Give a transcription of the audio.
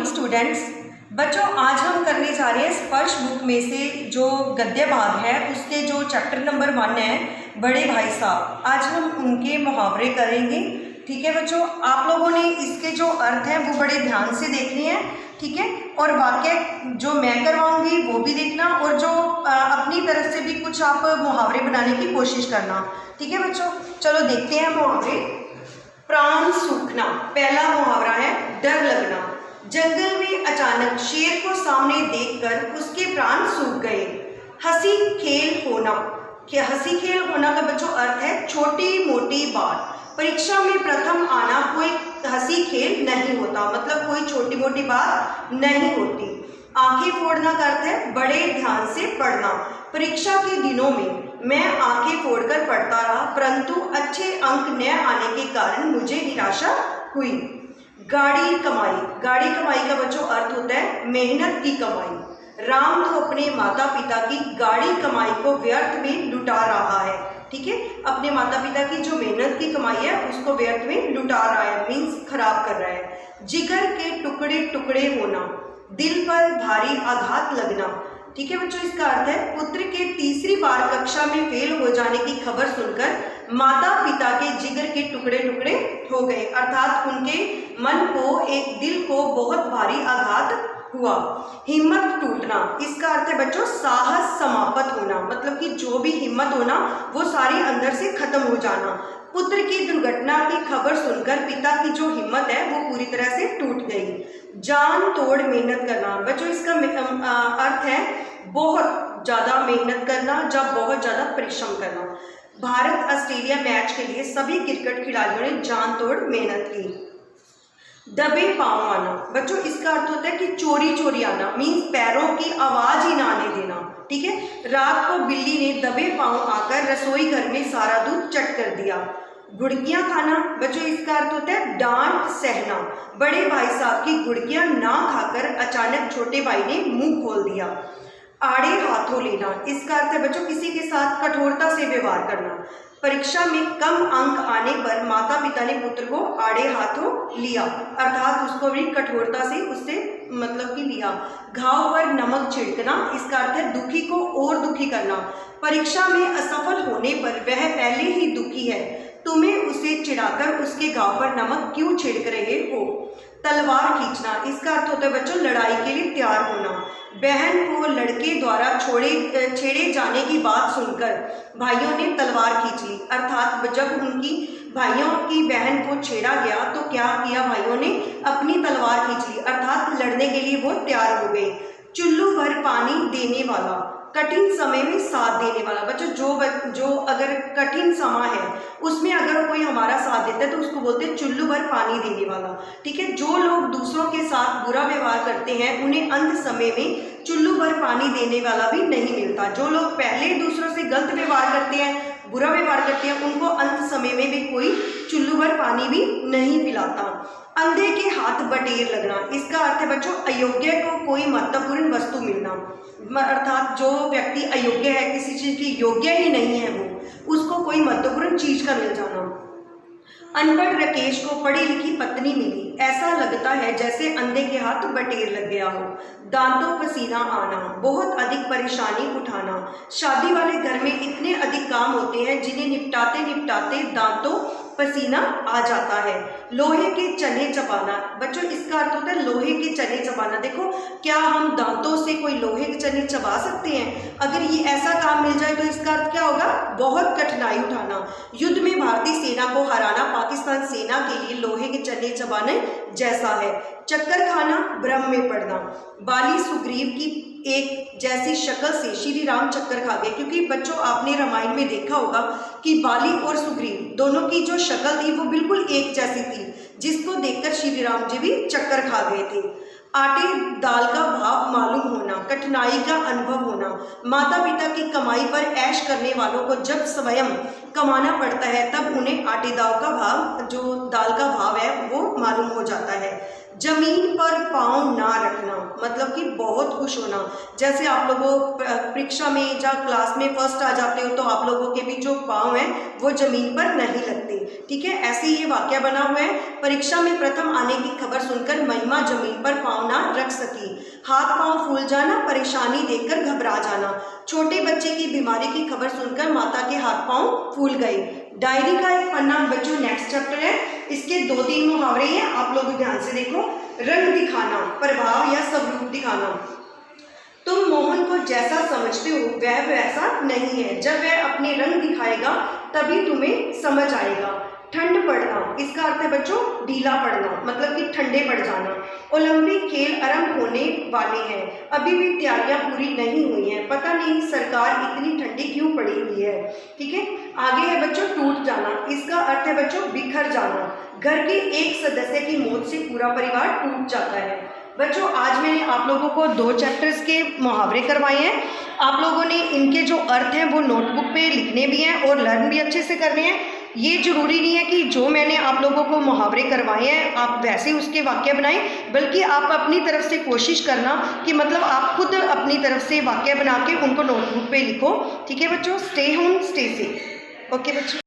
Students. बच्चों, आज हम करने जा रहे हैं स्पर्श बुक में से जो गद्य भाग है उसके जो चैप्टर नंबर 1 है, बड़े भाई साहब। आज हम उनके मुहावरे करेंगे। ठीक है बच्चों, आप लोगों ने इसके जो अर्थ हैं वो बड़े ध्यान से देखने हैं। ठीक है, और वाक्य जो मैं करवाऊंगी वो भी देखना, और जो अपनी तरफ से भी कुछ आप मुहावरे बनाने की कोशिश करना। ठीक है बच्चों, चलो देखते हैं मुहावरे। प्राण सूखना पहला मुहावरा है। डर लगना। जंगल में अचानक शेर को सामने देखकर उसके प्राण सूख गए। हंसी खेल होना। हंसी खेल होना का बच्चों अर्थ है छोटी मोटी बात। परीक्षा में प्रथम आना कोई हंसी खेल नहीं होता, मतलब कोई छोटी मोटी बात नहीं होती। आंखें फोड़ना का अर्थ है बड़े ध्यान से पढ़ना। परीक्षा के दिनों में मैं आंखें फोड़कर पढ़ता रहा, परंतु अच्छे अंक न आने के कारण मुझे निराशा हुई। गाड़ी कमाई। गाड़ी कमाई का बच्चों अर्थ होता है मेहनत की कमाई। राम तो अपने माता पिता की गाड़ी कमाई को व्यर्थ में लुटा रहा है। ठीक है, अपने माता पिता की जो मेहनत की कमाई है उसको व्यर्थ में लुटा रहा है, मीन्स खराब कर रहा है। जिगर के टुकड़े टुकड़े होना। दिल पर भारी आघात लगना। ठीक है बच्चों, इसका अर्थ है पुत्र के तीसरी बार कक्षा में फेल हो जाने की खबर सुनकर माता पिता के जिगर के टुकड़े टुकड़े हो गए, अर्थात उनके मन को, एक दिल को बहुत भारी आघात हुआ। हिम्मत टूटना। इसका अर्थ है बच्चों साहस समाप्त होना, मतलब कि जो भी हिम्मत होना वो सारी अंदर से खत्म हो जाना। पुत्र की दुर्घटना की खबर सुनकर पिता की जो हिम्मत है वो पूरी तरह से टूट गई। जान तोड़ मेहनत करना। बच्चों इसका अर्थ है बहुत ज़्यादा मेहनत करना, जब बहुत ज़्यादा परिश्रम करना। भारत ऑस्ट्रेलिया मैच के लिए सभी क्रिकेट खिलाड़ियों ने जान तोड़ मेहनत की। दबे पांव आना। बच्चों इसका अर्थ होता है कि चोरी चोरी आना, मीन्स पैरों की आवाज ही ना आने देना। ठीक है, रात को बिल्ली ने दबे पांव आकर रसोई घर में सारा दूध चट कर दिया। गुड़कियां खाना। बच्चों इसका अर्थ होता है डांट सहना। बड़े भाई साहब की गुड़कियां ना खाकर अचानक छोटे भाई ने मुंह खोल दिया। आड़े हाथों लेना। इसका अर्थ है बच्चों किसी के साथ कठोरता से व्यवहार करना। परीक्षा में कम अंक आने पर माता पिता ने पुत्र को आड़े हाथों लिया, अर्थात उसको भी कठोरता से उससे मतलब कि लिया। घाव पर नमक छिड़कना। इसका अर्थ है दुखी को और दुखी करना। परीक्षा में असफल होने पर वह पहले ही दुखी है, तुम्हें उसे चिढ़ाकर उसके घाव पर नमक क्यों छिड़क रहे हो। तलवार खींचना। इसका अर्थ होता है बच्चों लड़ाई के लिए तैयार होना। बहन को लड़के द्वारा छेड़े जाने की बात सुनकर भाइयों ने तलवार खींच ली, अर्थात जब उनकी भाइयों की बहन को छेड़ा गया तो क्या किया, भाइयों ने अपनी तलवार खींच ली, अर्थात लड़ने के लिए वो तैयार हो गए। चुल्लू भर पानी देने वाला। कठिन समय में साथ देने वाला। बच्चों जो अगर कठिन समय है उसमें अगर कोई हमारा साथ देता है तो उसको बोलते हैं चुल्लू भर पानी देने वाला। ठीक है, जो लोग दूसरों के साथ बुरा व्यवहार करते हैं उन्हें अंत समय में चुल्लू भर पानी देने वाला भी नहीं मिलता। जो लोग पहले दूसरों से गलत व्यवहार करते हैं, बुरा व्यवहार करते हैं, उनको अंत समय में भी कोई चुल्लू भर पानी भी नहीं पिलाता। अंधे के हाथ बटेर लगना। इसका अर्थ है बच्चों अयोग्य को कोई महत्वपूर्ण वस्तु मिलना, अर्थात जो व्यक्ति अयोग्य है, किसी चीज की योग्य ही नहीं है वो, उसको कोई महत्वपूर्ण चीज का मिल जाना। अनपढ़ राकेश को पढ़ी लिखी पत्नी मिली, ऐसा लगता है जैसे अंधे के हाथ बटेर लग गया हो। दांतों पसीना आना। बहुत अधिक परेशानी उठाना। शादी वाले घर में इतने अधिक काम होते हैं जिन्हें निपटाते निपटाते दांतों पसीना आ जाता है। लोहे के चने चबाना। बच्चों इसका अर्थ होता है लोहे के चने चबाना। देखो, क्या हम दांतों से कोई लोहे के चने चबा सकते हैं? अगर ये ऐसा काम मिल जाए तो इसका अर्थ क्या होगा, बहुत कठिनाई उठाना। युद्ध में भारतीय सेना को हराना पाकिस्तान सेना के लिए लोहे के चने चबाने जैसा है। चक्कर खाना, भ्रम में पड़ना। बाली सुग्रीव की एक जैसी शक्ल से श्री राम चक्कर खा गए, क्योंकि बच्चों आपने रामायण में देखा होगा कि बाली और सुग्रीव दोनों की जो शक्ल थी वो बिल्कुल एक जैसी थी, जिसको देखकर श्री राम जी भी चक्कर खा गए थे। आटे दाल का भाव मालूम होना। कठिनाई का अनुभव होना। माता पिता की कमाई पर ऐश करने वालों को जब स्वयं कमाना पड़ता है तब उन्हें आटे दाल का भाव, जो दाल का भाव है वो मालूम हो जाता है। जमीन पर पाँव ना रखना मतलब कि बहुत खुश होना। जैसे आप लोगों परीक्षा में या क्लास में फर्स्ट आ जाते हो तो आप लोगों के भी जो पाँव हैं वो जमीन पर नहीं लगते, ठीक है। ऐसे ये वाक्य बना हुआ है, परीक्षा में प्रथम आने की खबर सुनकर महिमा जमीन पर पाँव ना रख सकी। हाथ पाँव फूल जाना, परेशानी देखकर घबरा जाना। छोटे बच्चे की बीमारी की खबर सुनकर माता के हाथ पाँव फूल गए। डायरी का एक पन्ना बच्चों नेक्स्ट चैप्टर है, इसके 2-3 मुहावरे हैं, आप लोग ध्यान से देखो। रंग दिखाना, प्रभाव या स्वरूप दिखाना। तुम मोहन को जैसा समझते हो वह वैसा नहीं है, जब वह अपने रंग दिखाएगा तभी तुम्हें समझ आएगा। ठंड पड़ना, इसका अर्थ है बच्चों ढीला पड़ना, मतलब कि ठंडे पड़ जाना। ओलंपिक खेल आरंभ होने वाले हैं, अभी भी तैयारियां पूरी नहीं हुई हैं, पता नहीं सरकार इतनी ठंडी क्यों पड़ी हुई है, ठीक है। आगे है बच्चों टूट जाना, इसका अर्थ है बच्चों बिखर जाना। घर के एक सदस्य की मौत से पूरा परिवार टूट जाता है। बच्चों आज मैंने आप लोगों को 2 चैप्टर्स के मुहावरे करवाए हैं, आप लोगों ने इनके जो अर्थ हैं वो नोटबुक पे लिखने भी हैं और लर्न भी अच्छे से करने हैं। ये जरूरी नहीं है कि जो मैंने आप लोगों को मुहावरे करवाए हैं आप वैसे उसके वाक्य बनाएं, बल्कि आप अपनी तरफ से कोशिश करना कि मतलब आप खुद अपनी तरफ से वाक्य बना के उनको नोटबुक पे लिखो, ठीक है बच्चों। Stay home stay safe. Okay बच्चों।